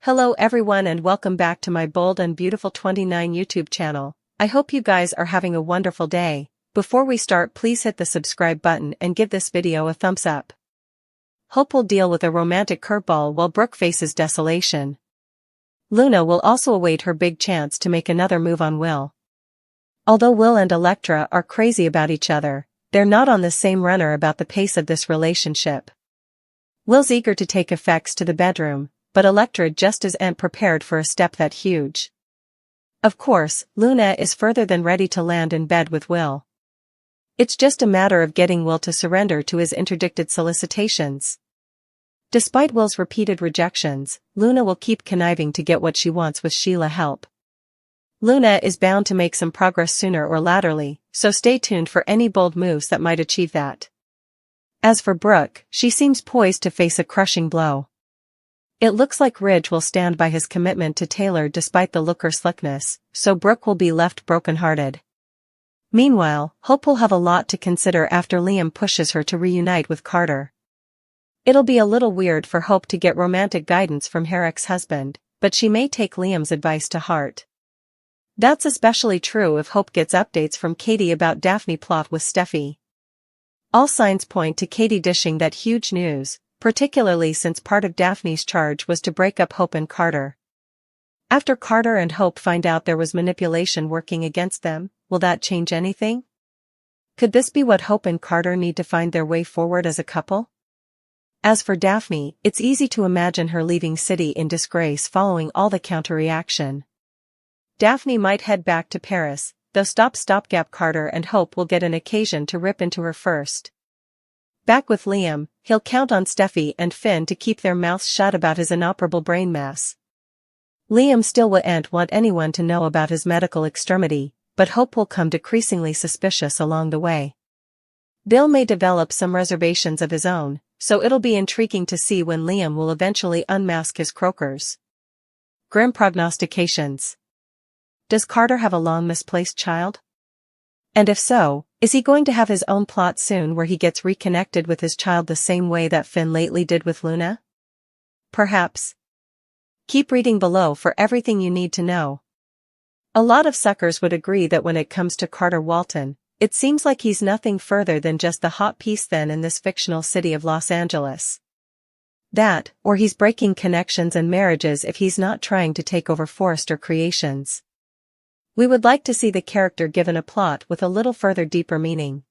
Hello everyone and welcome back to my Bold and Beautiful 29 YouTube channel. I hope you guys are having a wonderful day. Before we start, please hit the subscribe button and give this video a thumbs up. Hope will deal with a romantic curveball while Brooke faces desolation. Luna will also await her big chance to make another move on Will. Although Will and Electra are crazy about each other, they're not on the same runner about the pace of this relationship. Will's eager to take effects to the bedroom, but Electra just isn't prepared for a step that huge. Of course, Luna is further than ready to land in bed with Will. It's just a matter of getting Will to surrender to his interdicted solicitations. Despite Will's repeated rejections, Luna will keep conniving to get what she wants with Sheila's help. Luna is bound to make some progress sooner or laterly, so stay tuned for any bold moves that might achieve that. As for Brooke, she seems poised to face a crushing blow. It looks like Ridge will stand by his commitment to Taylor despite the looker's slickness, so Brooke will be left brokenhearted. Meanwhile, Hope will have a lot to consider after Liam pushes her to reunite with Carter. It'll be a little weird for Hope to get romantic guidance from her ex-husband, but she may take Liam's advice to heart. That's especially true if Hope gets updates from Katie about Daphne's plot with Steffi. All signs point to Katie dishing that huge news, particularly since part of Daphne's charge was to break up Hope and Carter. After Carter and Hope find out there was manipulation working against them, will that change anything? Could this be what Hope and Carter need to find their way forward as a couple? As for Daphne, it's easy to imagine her leaving city in disgrace following all the counter-reaction. Daphne might head back to Paris, though stopgap Carter and Hope will get an occasion to rip into her first. Back with Liam, he'll count on Steffi and Finn to keep their mouths shut about his inoperable brain mass. Liam still won't want anyone to know about his medical extremity, but Hope will come decreasingly suspicious along the way. Bill may develop some reservations of his own, so it'll be intriguing to see when Liam will eventually unmask his croakers. Grim prognostications. Does Carter have a long misplaced child? And if so, is he going to have his own plot soon where he gets reconnected with his child the same way that Finn lately did with Luna? Perhaps. Keep reading below for everything you need to know. A lot of suckers would agree that when it comes to Carter Walton, it seems like he's nothing further than just the hot piece then in this fictional city of Los Angeles. That, or he's breaking connections and marriages if he's not trying to take over Forrester Creations. We would like to see the character given a plot with a little further deeper meaning.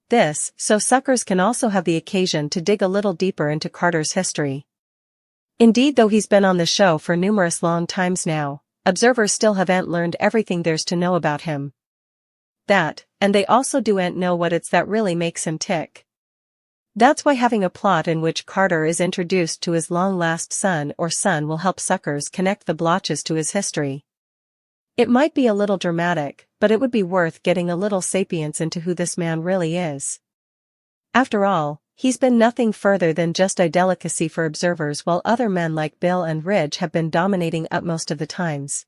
This, so suckers can also have the occasion to dig a little deeper into Carter's history. Indeed, though he's been on the show for numerous long times now, observers still haven't learned everything there's to know about him. That, and they also don't know what it's that really makes him tick. That's why having a plot in which Carter is introduced to his long-lost son will help suckers connect the blotches to his history. It might be a little dramatic, but it would be worth getting a little sapience into who this man really is. After all, he's been nothing further than just a delicacy for observers while other men like Bill and Ridge have been dominating up most of the times.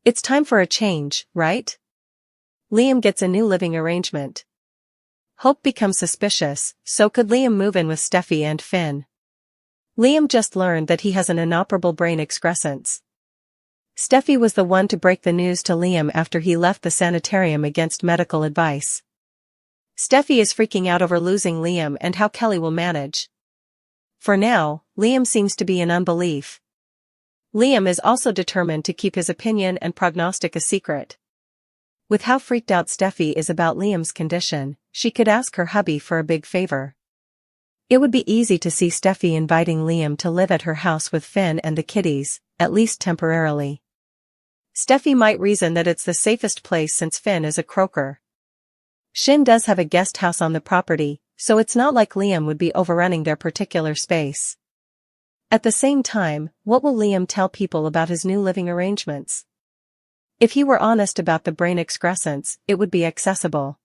It's time for a change, right? Liam gets a new living arrangement. Hope becomes suspicious, so could Liam move in with Steffi and Finn? Liam just learned that he has an inoperable brain excrescence. Steffi was the one to break the news to Liam after he left the sanitarium against medical advice. Steffi is freaking out over losing Liam and how Kelly will manage. For now, Liam seems to be in unbelief. Liam is also determined to keep his opinion and prognostic a secret. With how freaked out Steffi is about Liam's condition, she could ask her hubby for a big favor. It would be easy to see Steffi inviting Liam to live at her house with Finn and the kiddies, at least temporarily. Steffi might reason that it's the safest place since Finn is a croaker. Shin does have a guest house on the property, so it's not like Liam would be overrunning their particular space. At the same time, what will Liam tell people about his new living arrangements? If he were honest about the brain excrescence, it would be accessible.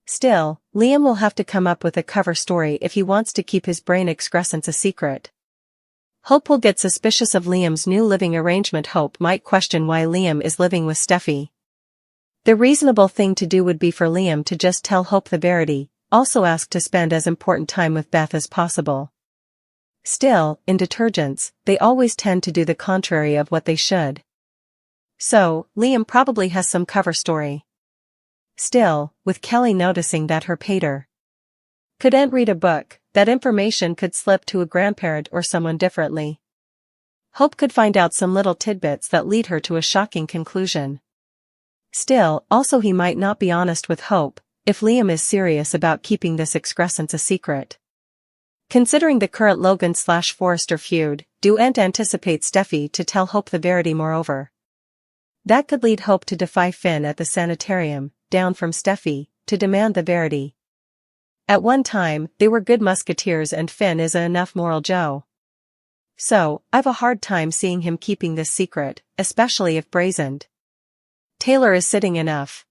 Still, Liam will have to come up with a cover story if he wants to keep his brain excrescence a secret. Hope will get suspicious of Liam's new living arrangement. Hope might question why Liam is living with Steffi. The reasonable thing to do would be for Liam to just tell Hope the verity, also ask to spend as important time with Beth as possible. Still, in detergents, they always tend to do the contrary of what they should. So, Liam probably has some cover story. Still, with Kelly noticing that her pater couldn't read a book, that information could slip to a grandparent or someone differently. Hope could find out some little tidbits that lead her to a shocking conclusion. Still, also he might not be honest with Hope, if Liam is serious about keeping this excrescence a secret. Considering the current Logan/Forrester feud, do Ant anticipate Steffi to tell Hope the verity moreover? That could lead Hope to defy Finn at the sanitarium, down from Steffi, to demand the verity. At one time, they were good musketeers and Finn is a enough moral Joe. So, I've a hard time seeing him keeping this secret, especially if brazened. Taylor is sitting enough.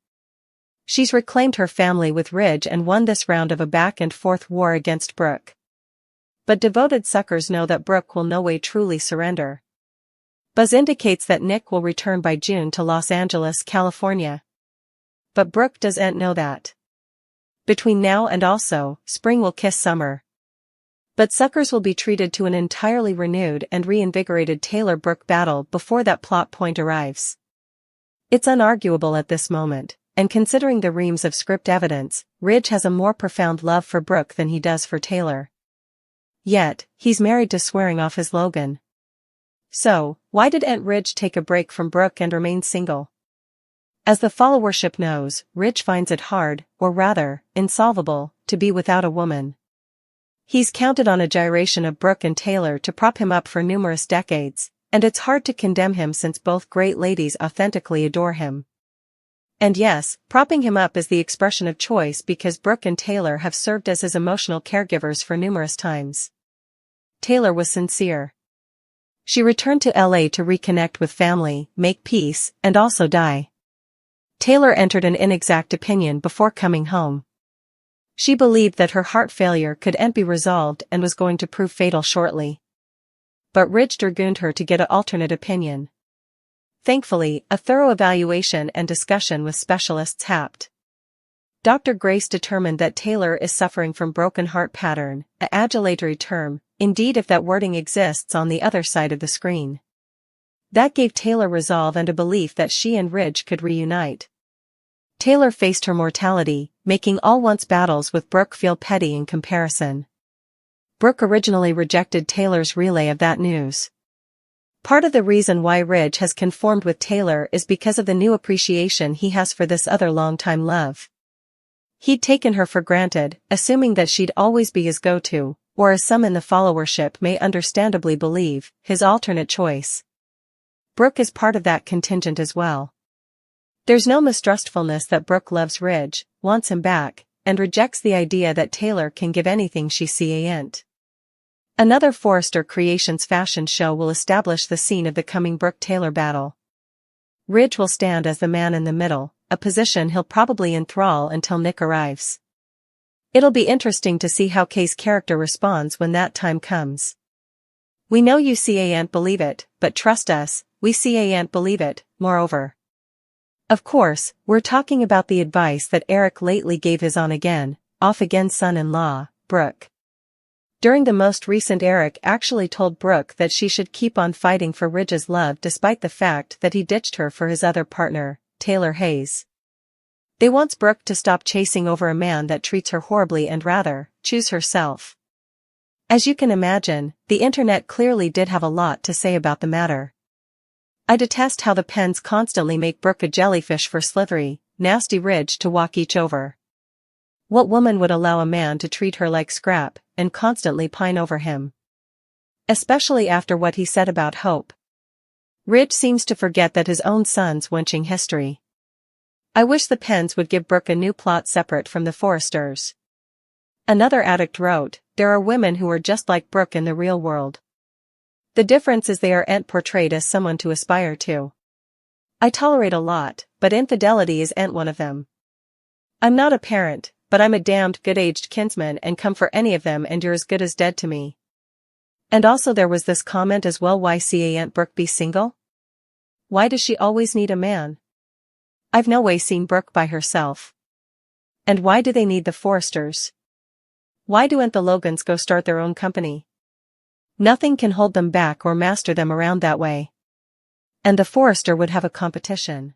She's reclaimed her family with Ridge and won this round of a back-and-forth war against Brooke. But devoted suckers know that Brooke will no way truly surrender. Buzz indicates that Nick will return by June to Los Angeles, California. But Brooke doesn't know that. Between now and also, spring will kiss summer. But suckers will be treated to an entirely renewed and reinvigorated Taylor-Brooke battle before that plot point arrives. It's unarguable at this moment, and considering the reams of script evidence, Ridge has a more profound love for Brooke than he does for Taylor. Yet, he's married to swearing off his Logan. So, why did Aunt Ridge take a break from Brooke and remain single? As the followership knows, Ridge finds it hard, or rather, insolvable, to be without a woman. He's counted on a gyration of Brooke and Taylor to prop him up for numerous decades, and it's hard to condemn him since both great ladies authentically adore him. And yes, propping him up is the expression of choice because Brooke and Taylor have served as his emotional caregivers for numerous times. Taylor was sincere. She returned to LA to reconnect with family, make peace, and also die. Taylor entered an inexact opinion before coming home. She believed that her heart failure couldn't be resolved and was going to prove fatal shortly. But Ridge dragooned her to get an alternate opinion. Thankfully, a thorough evaluation and discussion with specialists happened. Dr. Grace determined that Taylor is suffering from broken heart pattern, an adulatory term, indeed if that wording exists on the other side of the screen. That gave Taylor resolve and a belief that she and Ridge could reunite. Taylor faced her mortality, making all once battles with Brooke feel petty in comparison. Brooke originally rejected Taylor's relay of that news. Part of the reason why Ridge has conformed with Taylor is because of the new appreciation he has for this other longtime love. He'd taken her for granted, assuming that she'd always be his go-to, or as some in the followership may understandably believe, his alternate choice. Brooke is part of that contingent as well. There's no mistrustfulness that Brooke loves Ridge, wants him back, and rejects the idea that Taylor can give anything she can't. Another Forrester Creations fashion show will establish the scene of the coming Brooke-Taylor battle. Ridge will stand as the man in the middle, a position he'll probably enthrall until Nick arrives. It'll be interesting to see how Kay's character responds when that time comes. We know you can't believe it, but trust us, we can't believe it, moreover. Of course, we're talking about the advice that Eric lately gave his on-again, off-again son-in-law, Brooke. During the most recent Eric actually told Brooke that she should keep on fighting for Ridge's love despite the fact that he ditched her for his other partner, Taylor Hayes. They wants Brooke to stop chasing over a man that treats her horribly and rather, choose herself. As you can imagine, the internet clearly did have a lot to say about the matter. I detest how the pens constantly make Brooke a jellyfish for slithery, nasty Ridge to walk each over. What woman would allow a man to treat her like scrap, and constantly pine over him? Especially after what he said about Hope. Ridge seems to forget that his own son's wenching history. I wish the pens would give Brooke a new plot separate from the Forresters. Another addict wrote, there are women who are just like Brooke in the real world. The difference is they aren't portrayed as someone to aspire to. I tolerate a lot, but infidelity isn't one of them. I'm not a parent, but I'm a damned good-aged kinsman and come for any of them and you're as good as dead to me. And also there was this comment as well, why can't Brooke be single? Why does she always need a man? I've no way seen Brooke by herself. And why do they need the Forresters? Why don't the Logans go start their own company? Nothing can hold them back or master them around that way. And the forester would have a competition.